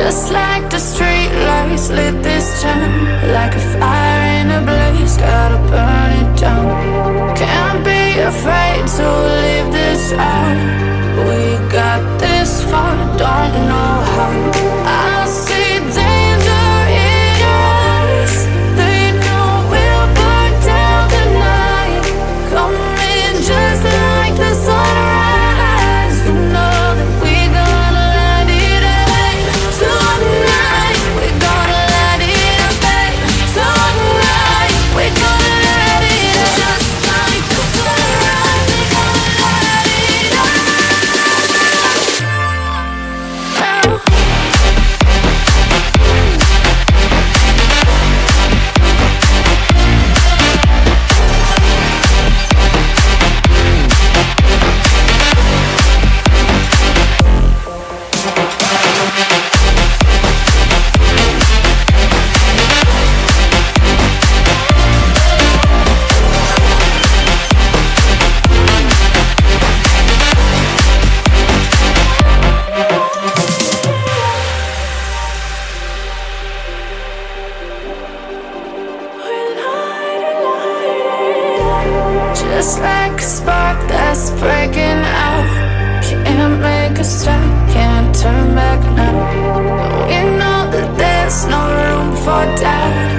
Just like the street lights lit this town, like a fire in a blaze, gotta burn it down. Can't be afraid to leave this out. We got this far, don't know how. I see danger in your eyes. They know we'll burn down the night. Coming just like the sunrise. You know that we're gonna light it up tonight. We're gonna light it up tonight. We're gonna light it up just like the sunrise. We're gonna light it up now. Just like a spark that's breaking out. Can't make a stop, can't turn back now. We know that there's no room for doubt.